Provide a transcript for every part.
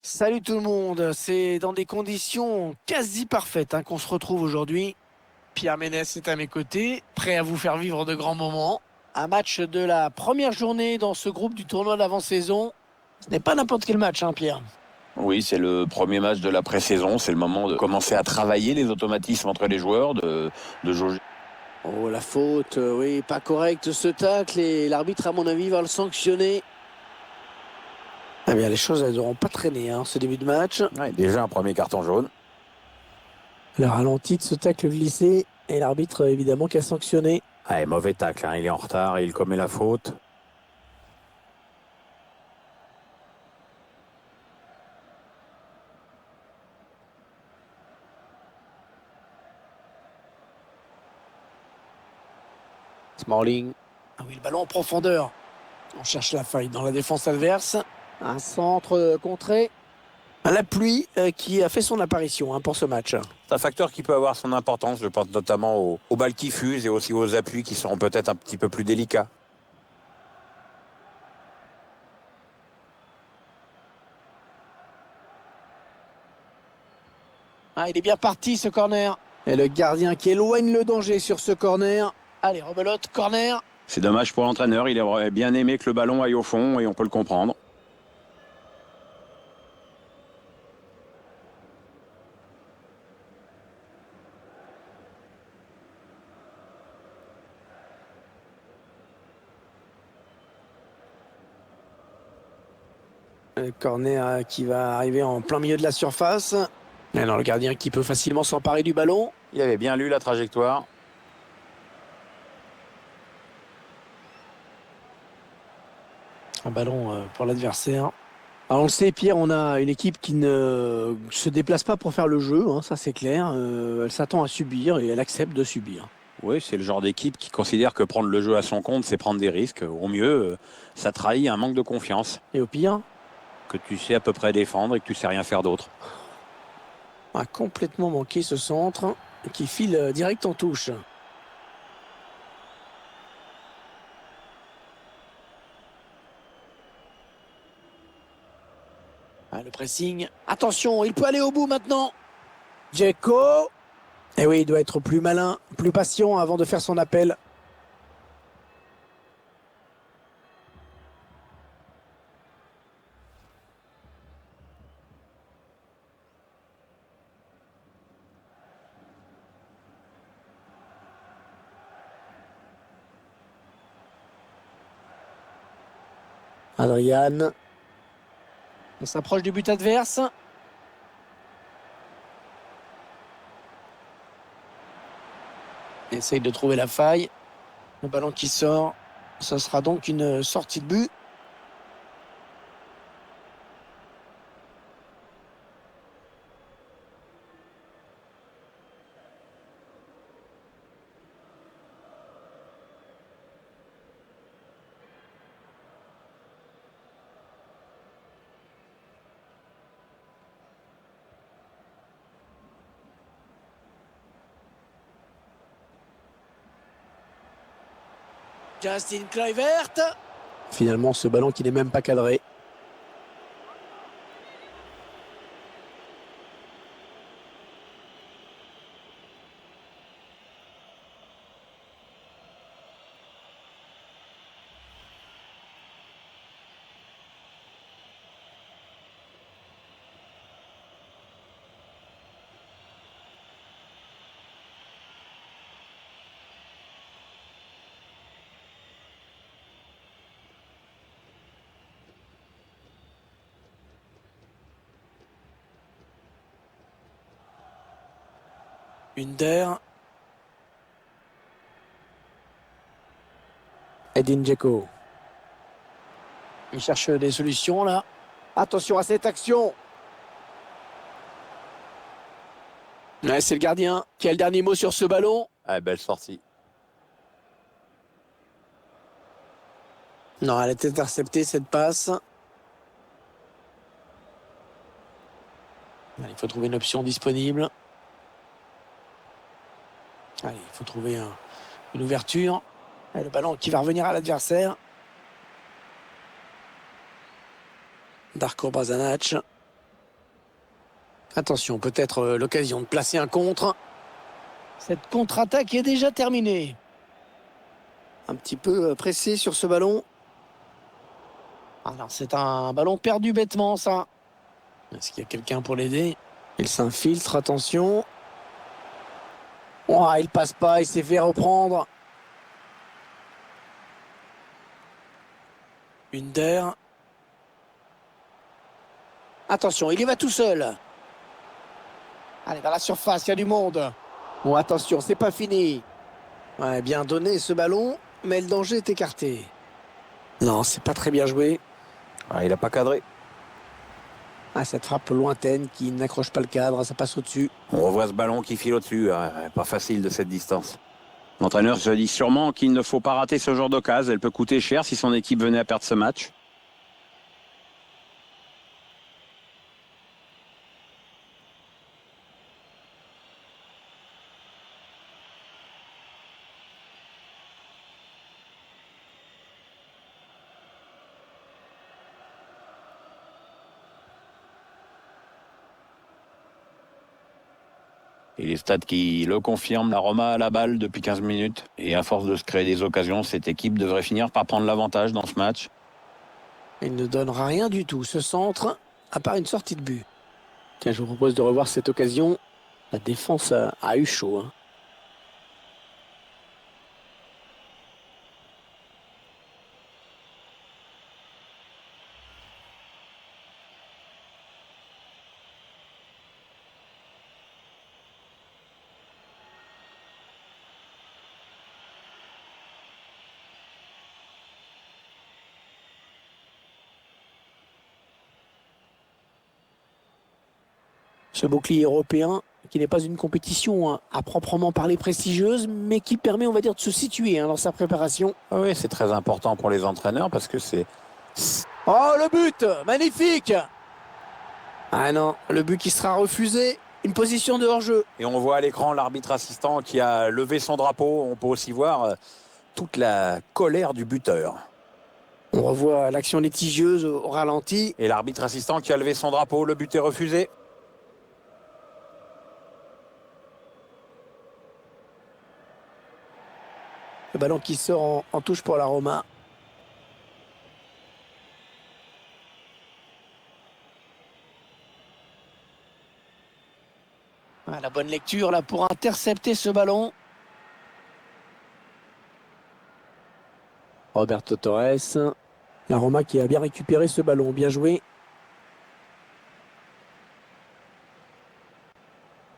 Salut tout le monde, c'est dans des conditions quasi parfaites qu'on se retrouve aujourd'hui. Pierre Ménès est à mes côtés, prêt à vous faire vivre de grands moments. Un match de la première journée dans ce groupe du tournoi d'avant-saison. Ce n'est pas n'importe quel match, Pierre. Oui, c'est le premier match de la pré-saison. C'est le moment de commencer à travailler les automatismes entre les joueurs, de jauger. Oh, la faute, oui, pas correcte ce tacle et l'arbitre, à mon avis, va le sanctionner. Eh bien, les choses, elles n'auront pas traîné, ce début de match. Ouais, déjà un premier carton jaune. Le ralenti de ce tacle glissé et l'arbitre, évidemment, qui a sanctionné. Ouais, mauvais tacle, il est en retard et il commet la faute. Smalling. Ah oui, le ballon en profondeur. On cherche la faille dans la défense adverse. Un centre contré. La pluie qui a fait son apparition pour ce match. C'est un facteur qui peut avoir son importance. Je pense notamment aux balles qui fusent et aussi aux appuis qui seront peut-être un petit peu plus délicats. Ah, il est bien parti ce corner. Et le gardien qui éloigne le danger sur ce corner. Allez, rebelote, corner. C'est dommage pour l'entraîneur. Il aurait bien aimé que le ballon aille au fond et on peut le comprendre. Le corner qui va arriver en plein milieu de la surface. Et alors le gardien qui peut facilement s'emparer du ballon. Il avait bien lu la trajectoire. Un ballon pour l'adversaire. Alors on le sait, Pierre, on a une équipe qui ne se déplace pas pour faire le jeu, ça c'est clair. Elle s'attend à subir et elle accepte de subir. Oui, c'est le genre d'équipe qui considère que prendre le jeu à son compte, c'est prendre des risques. Au mieux, ça trahit un manque de confiance. Et au pire, Que tu sais à peu près défendre et que tu sais rien faire d'autre. on a complètement manqué ce centre qui file direct en touche. Ah, le pressing. Attention, il peut aller au bout maintenant. Dzeko. Et oui, il doit être plus malin, plus patient avant de faire son appel. Adrian. On s'approche du but adverse. Essaye de trouver la faille. Le ballon qui sort. Ce sera donc une sortie de but. Justin Kluivert. Finalement, ce ballon qui n'est même pas cadré. Under. Edin Dzeko. Il cherche des solutions là. Attention à cette action. Ouais, c'est le gardien qui a le dernier mot sur ce ballon. Ah, belle sortie. Non, elle est interceptée cette passe. Allez, il faut trouver une option disponible. Allez, il faut trouver une ouverture. Et le ballon qui va revenir à l'adversaire. Darko Brasanac. Attention, peut-être l'occasion de placer un contre. Cette contre-attaque est déjà terminée. Un petit peu pressé sur ce ballon. Alors c'est un ballon perdu bêtement, ça. Est-ce qu'il y a quelqu'un pour l'aider? Il s'infiltre, attention. Oh, il passe pas, il s'est fait reprendre. Under. Attention, il y va tout seul. Allez, dans la surface, il y a du monde. Bon, attention, c'est pas fini. Ouais, bien donné ce ballon, mais le danger est écarté. Non, c'est pas très bien joué. Ah, il n'a pas cadré. Ah, cette frappe lointaine qui n'accroche pas le cadre, ça passe au-dessus. On revoit ce ballon qui file au-dessus. Pas facile de cette distance. L'entraîneur se dit sûrement qu'il ne faut pas rater ce genre d'occasion. Elle peut coûter cher si son équipe venait à perdre ce match. Et les stats qui le confirment, la Roma a la balle depuis 15 minutes. Et à force de se créer des occasions, cette équipe devrait finir par prendre l'avantage dans ce match. Il ne donnera rien du tout, ce centre, à part une sortie de but. Tiens, je vous propose de revoir cette occasion. La défense a eu chaud, hein. Ce bouclier européen, qui n'est pas une compétition à proprement parler prestigieuse, mais qui permet, on va dire, de se situer dans sa préparation. Ah oui, c'est très important pour les entraîneurs parce que c'est... Oh, le but! Magnifique! Ah non, le but qui sera refusé. Une position de hors-jeu. Et on voit à l'écran l'arbitre assistant qui a levé son drapeau. On peut aussi voir toute la colère du buteur. On revoit l'action litigieuse au ralenti. Et l'arbitre assistant qui a levé son drapeau. Le but est refusé. Le ballon qui sort en touche pour la Roma. Ah, la bonne lecture là pour intercepter ce ballon. Roberto Torres. La Roma qui a bien récupéré ce ballon. Bien joué.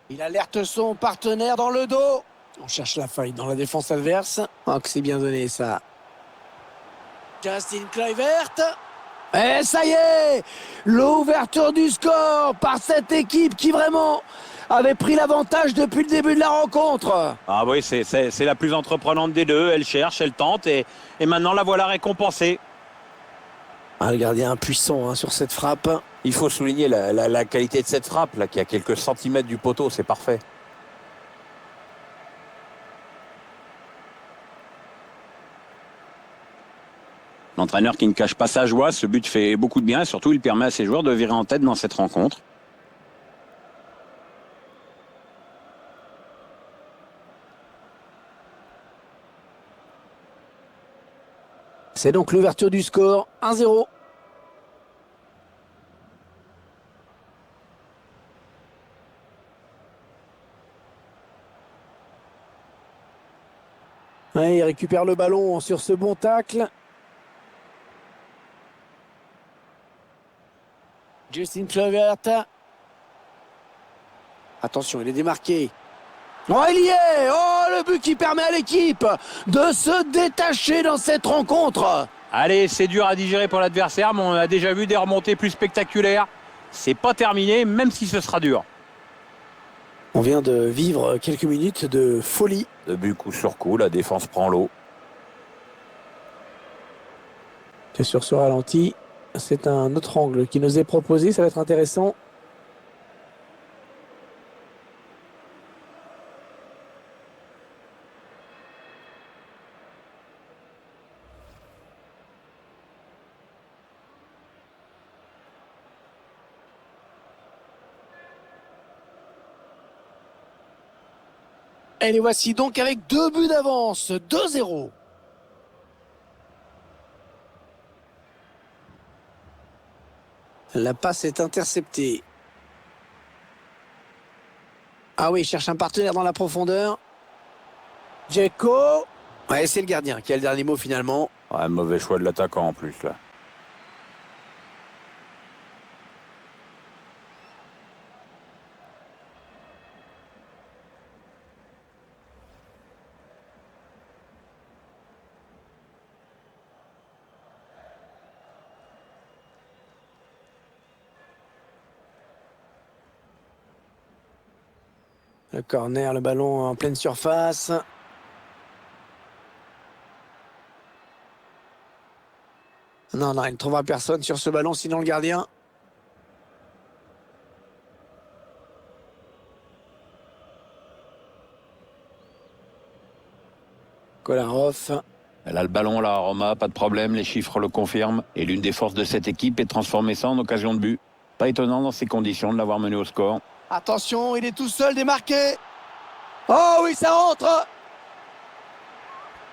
Il alerte son partenaire dans le dos. On cherche la faille dans la défense adverse. Oh, que c'est bien donné ça. Justin Kluivert. Et ça y est, l'ouverture du score par cette équipe qui vraiment avait pris l'avantage depuis le début de la rencontre. Ah oui, c'est la plus entreprenante des deux. Elle cherche, elle tente et maintenant la voilà récompensée. Ah, le gardien impuissant sur cette frappe. Il faut souligner la qualité de cette frappe là, qui a quelques centimètres du poteau, c'est parfait. L'entraîneur qui ne cache pas sa joie, ce but fait beaucoup de bien et surtout il permet à ses joueurs de virer en tête dans cette rencontre. C'est donc l'ouverture du score, 1-0. Ouais, il récupère le ballon sur ce bon tacle. Justin Kluivert. Attention, il est démarqué. Oh, il y est! Oh, le but qui permet à l'équipe de se détacher dans cette rencontre. Allez, c'est dur à digérer pour l'adversaire, mais on a déjà vu des remontées plus spectaculaires. C'est pas terminé, même si ce sera dur. On vient de vivre quelques minutes de folie. De but coup sur coup, la défense prend l'eau. Et sur ce ralenti, c'est un autre angle qui nous est proposé, ça va être intéressant. Et les voici donc avec 2 buts d'avance, 2-0. La passe est interceptée. Ah oui, il cherche un partenaire dans la profondeur. Dzeko. Ouais, c'est le gardien qui a le dernier mot finalement. Ouais, mauvais choix de l'attaquant en plus là. Le corner, le ballon en pleine surface. Non, non, il ne trouvera personne sur ce ballon, sinon le gardien. Kolarov. Elle a le ballon là, Roma, pas de problème, les chiffres le confirment. Et l'une des forces de cette équipe est de transformer ça en occasion de but. Pas étonnant dans ces conditions de l'avoir mené au score. Attention, il est tout seul démarqué. Oh oui, ça rentre.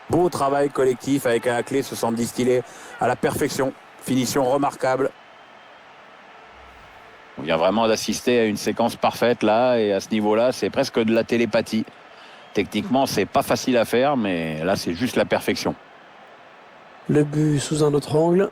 Beau travail collectif avec un clé se sent distillé à la perfection. Finition remarquable. On vient vraiment d'assister à une séquence parfaite là, et à ce niveau-là, c'est presque de la télépathie. Techniquement, c'est pas facile à faire, mais là, c'est juste la perfection. Le but sous un autre angle.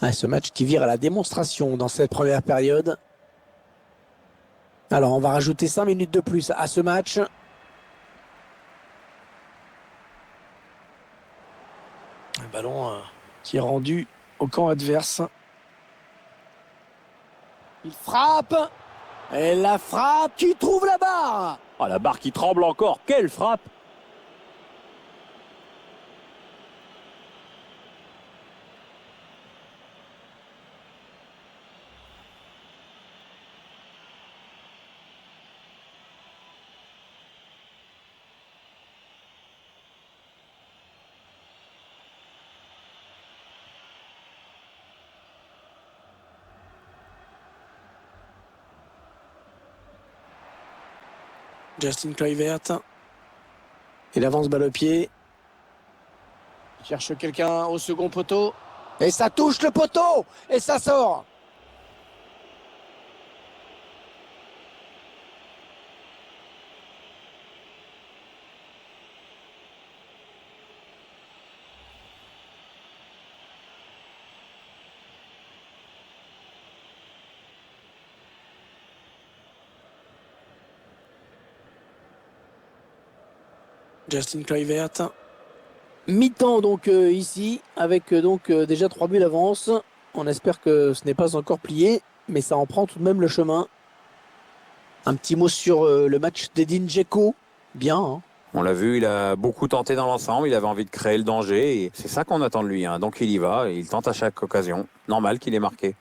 Ah, ce match qui vire à la démonstration dans cette première période. Alors, on va rajouter 5 minutes de plus à ce match. Un ballon qui est rendu au camp adverse. Il frappe. Et la frappe qui trouve la barre. Oh, la barre qui tremble encore, quelle frappe! Justin Kluivert. Il avance balle au pied. Il cherche quelqu'un au second poteau. Et ça touche le poteau. Et ça sort. Justin Kluivert. Mi-temps donc ici, avec déjà 3 buts d'avance. On espère que ce n'est pas encore plié, mais ça en prend tout de même le chemin. Un petit mot sur le match d'Edin Dzeko. Bien, hein. On l'a vu, il a beaucoup tenté dans l'ensemble, il avait envie de créer le danger, et c'est ça qu'on attend de lui, hein. Donc il y va, et il tente à chaque occasion. Normal qu'il ait marqué.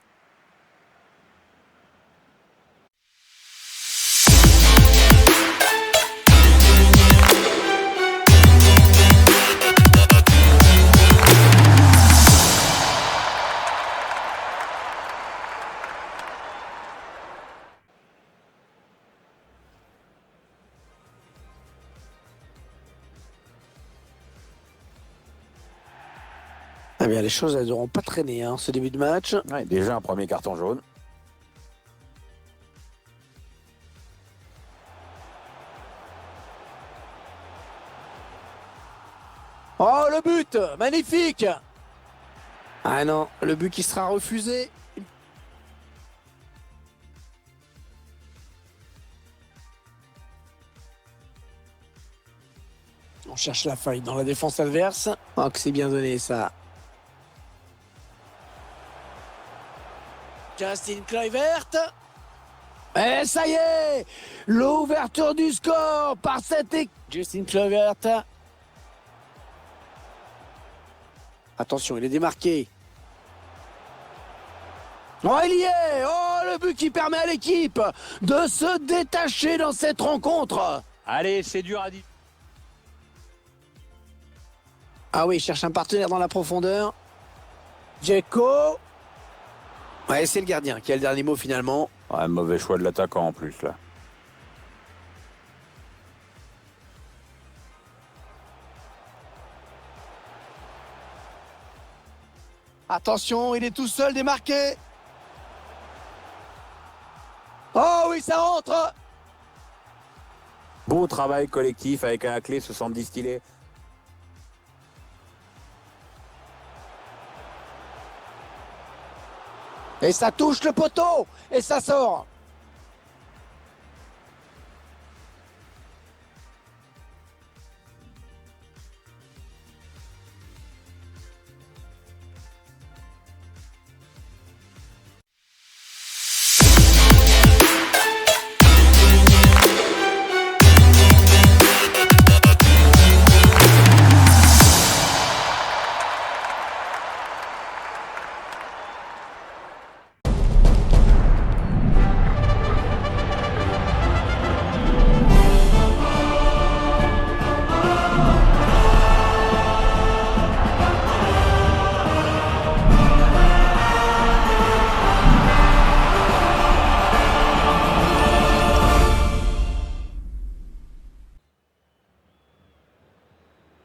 Eh bien, les choses, elles n'auront pas traîné, hein, ce début de match. Ouais, déjà un premier carton jaune. Oh, le but! Magnifique! Ah non, le but qui sera refusé. On cherche la faille dans la défense adverse. Oh, que c'est bien donné, ça. Justin Kluivert. Et ça y est! L'ouverture du score par cette équipe. Justin Kluivert. Attention, il est démarqué. Oh, il y est! Oh, le but qui permet à l'équipe de se détacher dans cette rencontre. Allez, c'est dur à dire. Ah oui, il cherche un partenaire dans la profondeur. Dzeko. Ouais, c'est le gardien qui a le dernier mot finalement. Ouais, mauvais choix de l'attaquant en plus, là. Attention, il est tout seul démarqué. Oh oui, ça rentre. Beau travail collectif avec à la clé 70 stylés. Et ça touche le poteau. Et ça sort.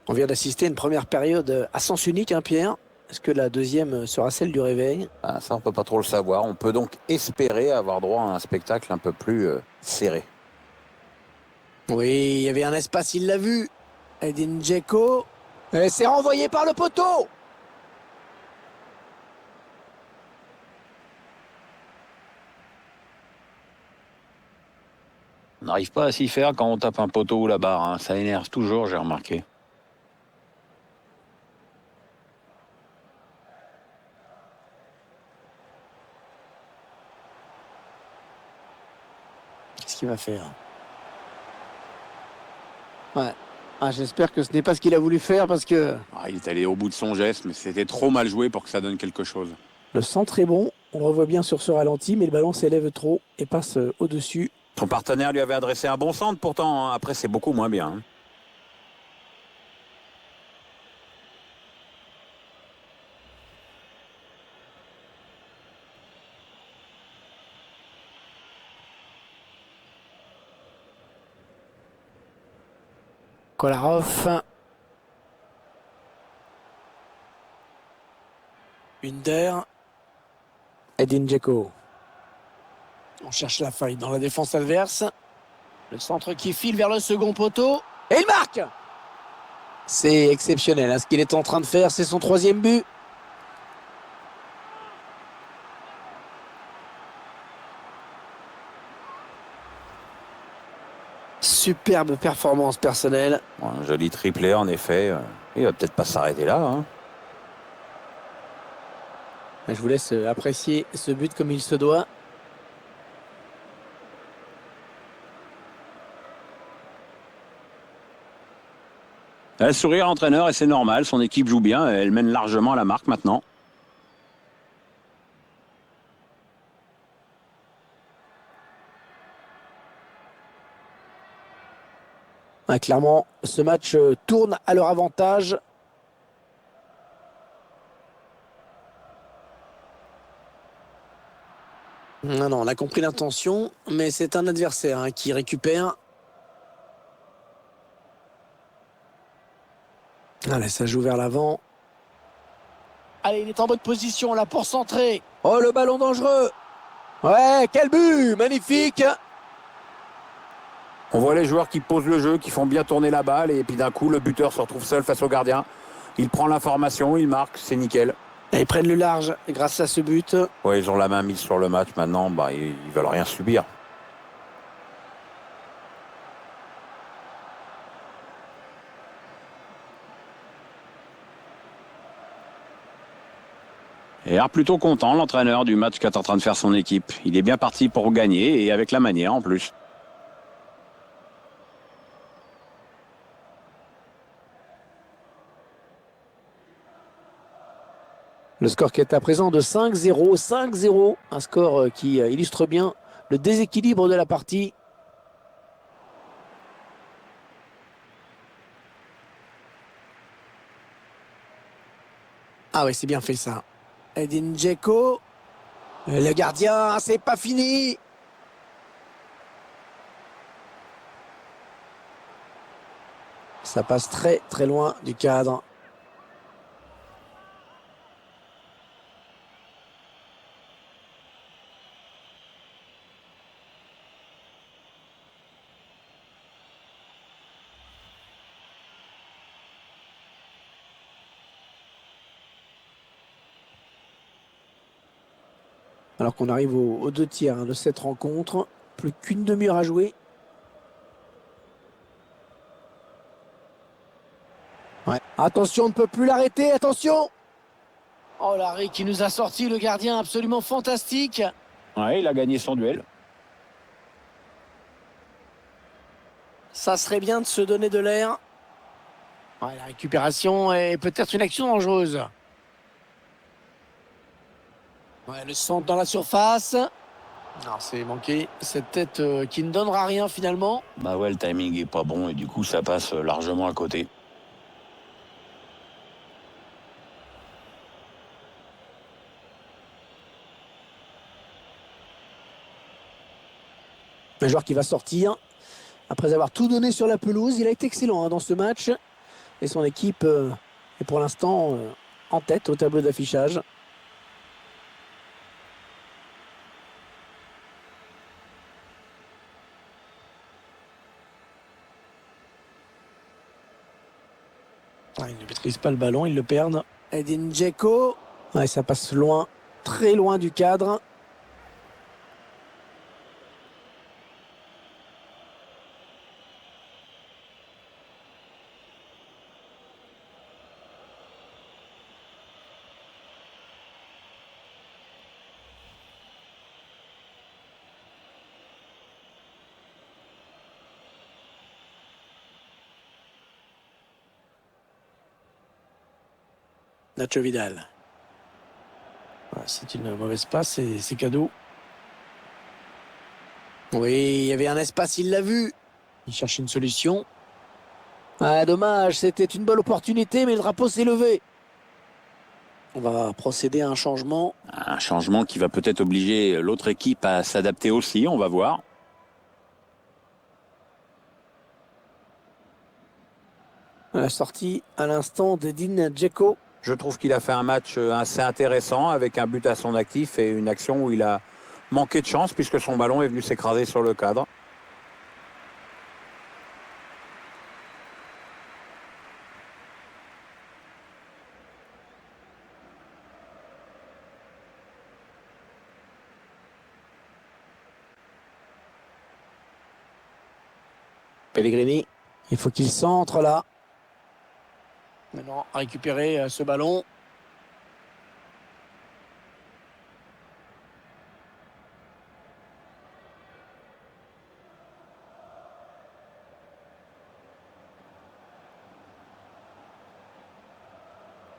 On vient d'assister à une première période à sens unique, hein, Pierre. Est-ce que la deuxième sera celle du réveil? Ah, ça, on peut pas trop le savoir. On peut donc espérer avoir droit à un spectacle un peu plus serré. Oui, il y avait un espace, il l'a vu. Edin Dzeko. Et c'est renvoyé par le poteau. On n'arrive pas à s'y faire quand on tape un poteau ou la barre, hein. Ça énerve toujours, j'ai remarqué. Qu'est-ce qu'il va faire? Ouais. Ah, j'espère que ce n'est pas ce qu'il a voulu faire parce que Ah, il est allé au bout de son geste, mais c'était trop mal joué pour que ça donne quelque chose. le centre est bon. On le revoit bien sur ce ralenti, mais le ballon s'élève trop et passe au-dessus. Son partenaire lui avait adressé un bon centre pourtant, hein. Après, c'est beaucoup moins bien, hein. Kolarov. Under. Edin Dzeko. On cherche la faille dans la défense adverse. Le centre qui file vers le second poteau. Et il marque! C'est exceptionnel, hein, ce qu'il est en train de faire. C'est son 3e but. Superbe performance personnelle. Bon, un joli triplé, en effet. Il va peut-être pas s'arrêter là, hein. Je vous laisse apprécier ce but comme il se doit. Elle sourit à l'entraîneur et c'est normal, son équipe joue bien, elle mène largement la marque maintenant. Ouais, clairement, ce match tourne à leur avantage. Non, non, on a compris l'intention, mais c'est un adversaire, hein, qui récupère. Allez, ça joue vers l'avant. Allez, il est en bonne position là pour centrer. Oh, le ballon dangereux. Ouais, quel but! Magnifique! On voit les joueurs qui posent le jeu, qui font bien tourner la balle, et puis d'un coup, le buteur se retrouve seul face au gardien. Il prend l'information, il marque, c'est nickel. Et ils prennent le large grâce à ce but. Ouais, ils ont la main mise sur le match maintenant, bah, ils veulent rien subir. Et l'air plutôt content, l'entraîneur, du match qu'est en train de faire son équipe. Il est bien parti pour gagner, et avec la manière en plus. Le score qui est à présent de 5-0. 5-0. Un score qui illustre bien le déséquilibre de la partie. Ah oui, c'est bien fait ça. Edin Dzeko. Le gardien, c'est pas fini. Ça passe très très loin du cadre. Alors qu'on arrive aux deux tiers de cette rencontre. Plus qu'une demi-heure à jouer. Ouais. Attention, on ne peut plus l'arrêter. Attention. Oh, l'arrêt qui nous a sorti le gardien, absolument fantastique. Ouais, il a gagné son duel. Ça serait bien de se donner de l'air. Ouais, la récupération est peut-être une action dangereuse. Ouais, le centre dans la surface. Non, c'est manqué. Cette tête qui ne donnera rien finalement. Bah ouais, le timing est pas bon et du coup ça passe largement à côté. Un joueur qui va sortir. Après avoir tout donné sur la pelouse, il a été excellent dans ce match. Et son équipe est pour l'instant en tête au tableau d'affichage. Ah, ils ne maîtrisent pas le ballon, ils le perdent. Edin Dzeko. Ouais, ça passe loin, très loin du cadre. Nacho Vidal. Ah, c'est une mauvaise passe et c'est cadeau. Oui, il y avait un espace, il l'a vu. Il cherche une solution. Ah, dommage, c'était une bonne opportunité, mais le drapeau s'est levé. On va procéder à un changement. Un changement qui va peut-être obliger l'autre équipe à s'adapter aussi, on va voir. La sortie à l'instant d'Edin Dzeko. Je trouve qu'il a fait un match assez intéressant avec un but à son actif et une action où il a manqué de chance puisque son ballon est venu s'écraser sur le cadre. Pellegrini. Il faut qu'il centre là. Maintenant, récupérer ce ballon.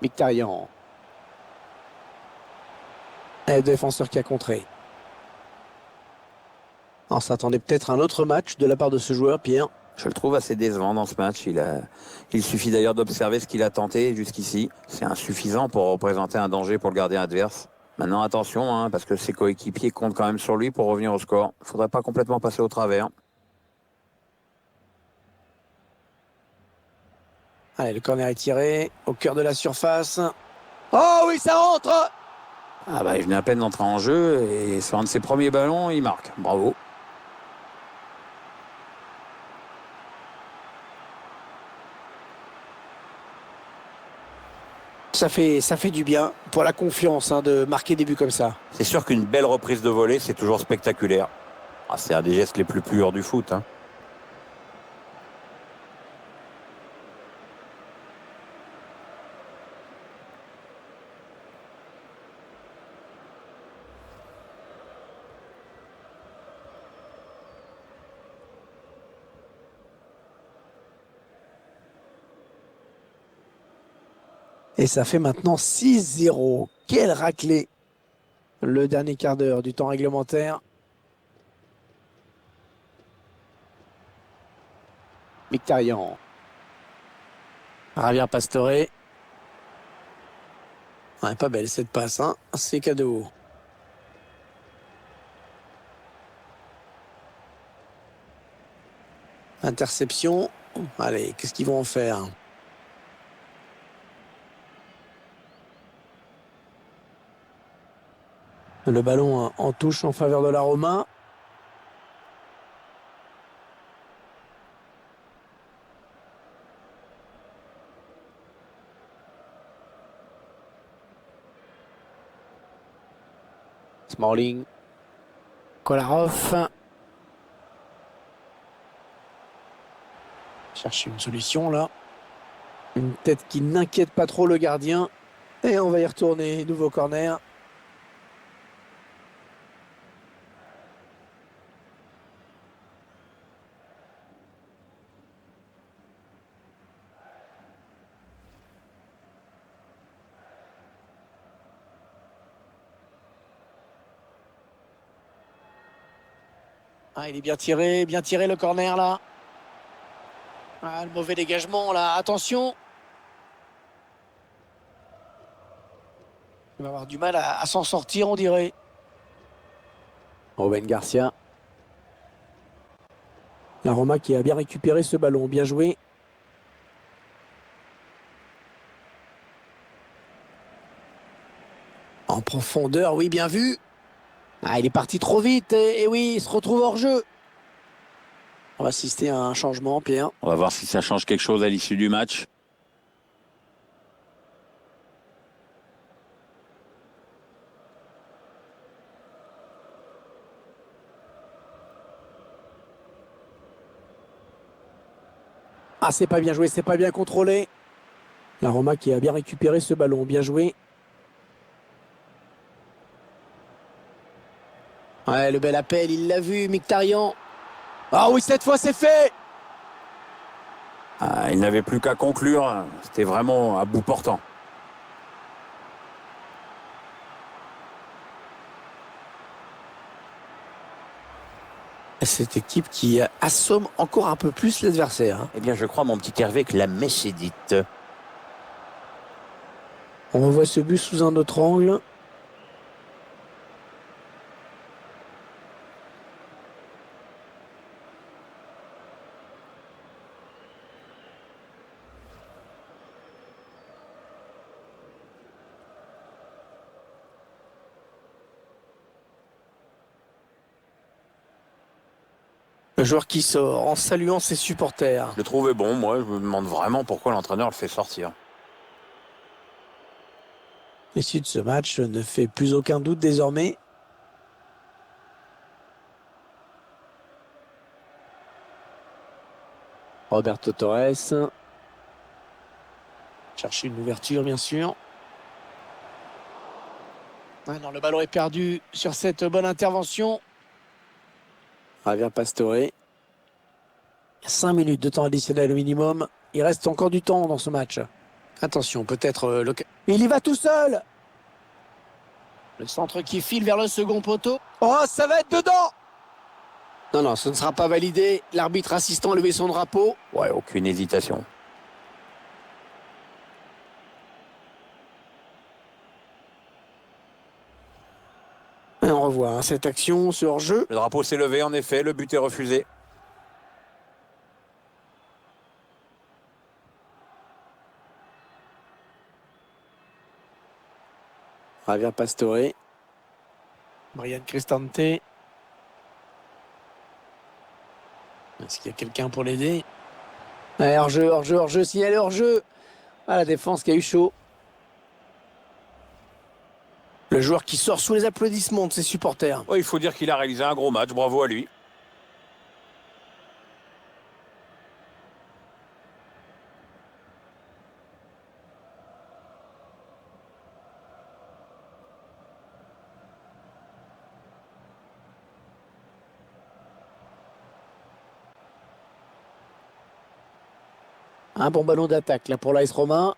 Mkhitaryan. Et le défenseur qui a contré. On s'attendait peut-être à un autre match de la part de ce joueur, Pierre. Je le trouve assez décevant dans ce match. Il suffit d'ailleurs d'observer ce qu'il a tenté jusqu'ici. C'est insuffisant pour représenter un danger pour le gardien adverse. Maintenant, attention, hein, parce que ses coéquipiers comptent quand même sur lui pour revenir au score. Il ne faudrait pas complètement passer au travers. Allez, le corner est tiré au cœur de la surface. Oh oui, ça rentre! Ah bah, il venait à peine d'entrer en jeu et sur un de ses premiers ballons, il marque. Bravo. Ça fait du bien pour la confiance de marquer des buts comme ça. C'est sûr qu'une belle reprise de volée, c'est toujours spectaculaire. Ah, c'est un des gestes les plus purs du foot, hein. Et ça fait maintenant 6-0. Quelle raclée! Le dernier quart d'heure du temps réglementaire. Mkhitaryan. Javier Pastore. Ouais, pas belle cette passe, hein. C'est cadeau. Interception. Allez, qu'est-ce qu'ils vont en faire? Le ballon en touche en faveur de la Roma. Smalling. Kolarov. Chercher une solution là. Une tête qui n'inquiète pas trop le gardien. Et on va y retourner. Nouveau corner. Ah, il est bien tiré le corner là. Ah, le mauvais dégagement là. Attention. Il va avoir du mal à s'en sortir, on dirait. Ruben Garcia. La Roma qui a bien récupéré ce ballon. Bien joué. En profondeur, oui, bien vu. Ah, il est parti trop vite. Et oui, il se retrouve hors jeu. On va assister à un changement, Pierre. On va voir si ça change quelque chose à l'issue du match. Ah, c'est pas bien joué, c'est pas bien contrôlé. La Roma qui a bien récupéré ce ballon. Bien joué. Ouais, le bel appel, il l'a vu, Mkhitaryan. Ah oui, cette fois, c'est fait. Ah, il n'avait plus qu'à conclure. C'était vraiment à bout portant. Cette équipe qui assomme encore un peu plus l'adversaire, hein. Eh bien, je crois, mon petit Hervé, que la messe est dite. On revoit ce but sous un autre angle. Le joueur qui sort en saluant ses supporters. Je le trouvais bon, moi. Je me demande vraiment pourquoi l'entraîneur le fait sortir. L'issue de ce match ne fait plus aucun doute désormais. Roberto Torres. Chercher une ouverture, bien sûr. Ah non, le ballon est perdu sur cette bonne intervention. Javier Pastore. 5 minutes de temps additionnel au minimum. Il reste encore du temps dans ce match. Attention, peut-être il y va tout seul. Le centre qui file vers le second poteau. Oh, ça va être dedans. Non, non, ce ne sera pas validé. L'arbitre assistant a levé son drapeau. Ouais, aucune hésitation. Et on revoit hein, cette action, ce hors-jeu. Le drapeau s'est levé, en effet. Le but est refusé. Javier Pastore. Brian Cristante. Est-ce qu'il y a quelqu'un pour l'aider? Hors-jeu, hors-jeu, hors-jeu, signalé hors-jeu. Ah, la défense qui a eu chaud. Le joueur qui sort sous les applaudissements de ses supporters. Ouais, il faut dire qu'il a réalisé un gros match. Bravo à lui. Un bon ballon d'attaque là pour l'AS Roma.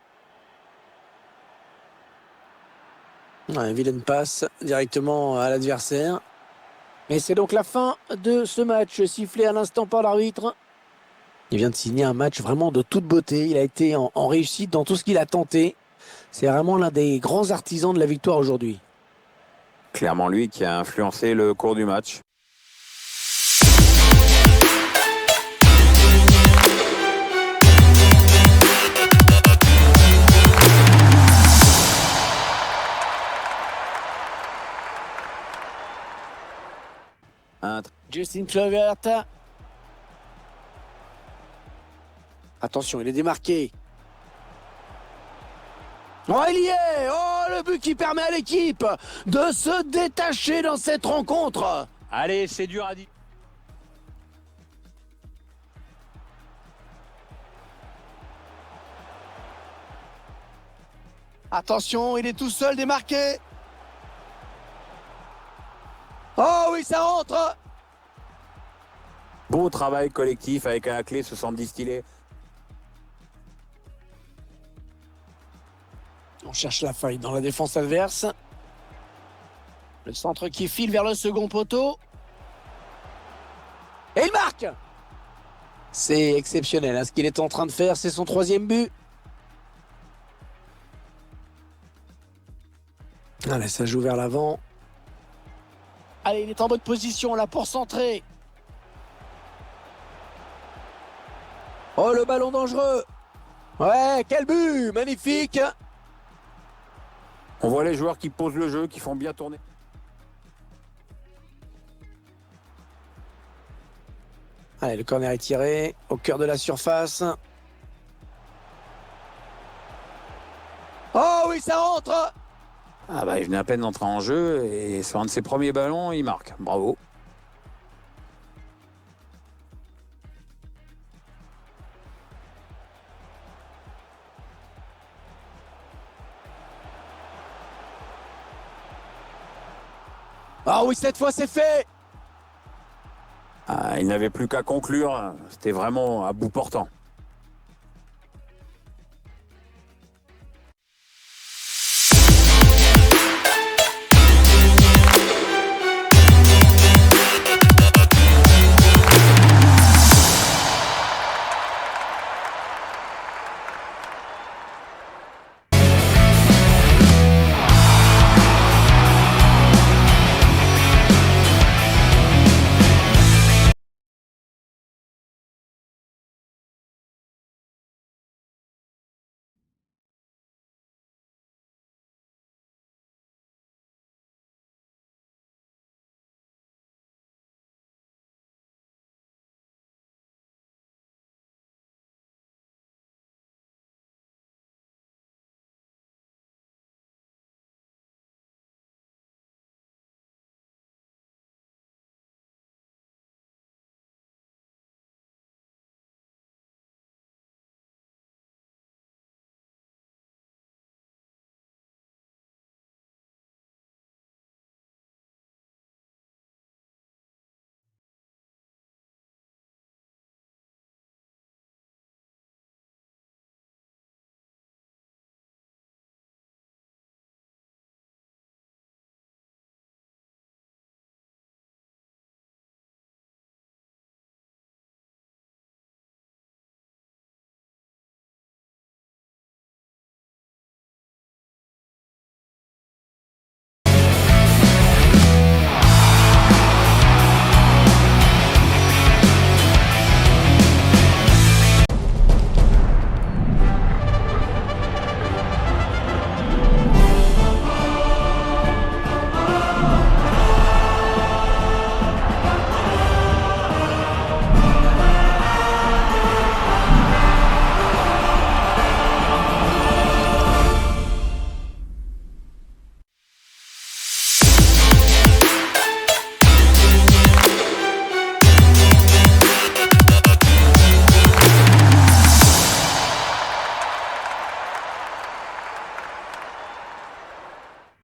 Un vilaine passe directement à l'adversaire. Et c'est donc la fin de ce match, sifflé à l'instant par l'arbitre. Il vient de signer un match vraiment de toute beauté. Il a été en réussite dans tout ce qu'il a tenté. C'est vraiment l'un des grands artisans de la victoire aujourd'hui. Clairement lui qui a influencé le cours du match. Justin Kluivert. Attention, il est démarqué. Oh, il y est! Oh, le but qui permet à l'équipe de se détacher dans cette rencontre. Allez, c'est dur à dire. Attention, il est tout seul démarqué. Oh oui, ça rentre. Beau travail collectif avec à la clé ce centre distillé. On cherche la faille dans la défense adverse. Le centre qui file vers le second poteau. Et il marque! C'est exceptionnel hein, ce qu'il est en train de faire. C'est son 3e but. Allez, ça joue vers l'avant. Allez, il est en bonne position là pour centrer. Oh, le ballon dangereux. Ouais, quel but! Magnifique! On voit les joueurs qui posent le jeu, qui font bien tourner. Allez, le corner est tiré au cœur de la surface. Oh oui, ça rentre! Ah bah, il venait à peine d'entrer en jeu et sur un de ses premiers ballons, il marque. Bravo. Ah oui, cette fois c'est fait! Ah, il n'avait plus qu'à conclure. C'était vraiment à bout portant.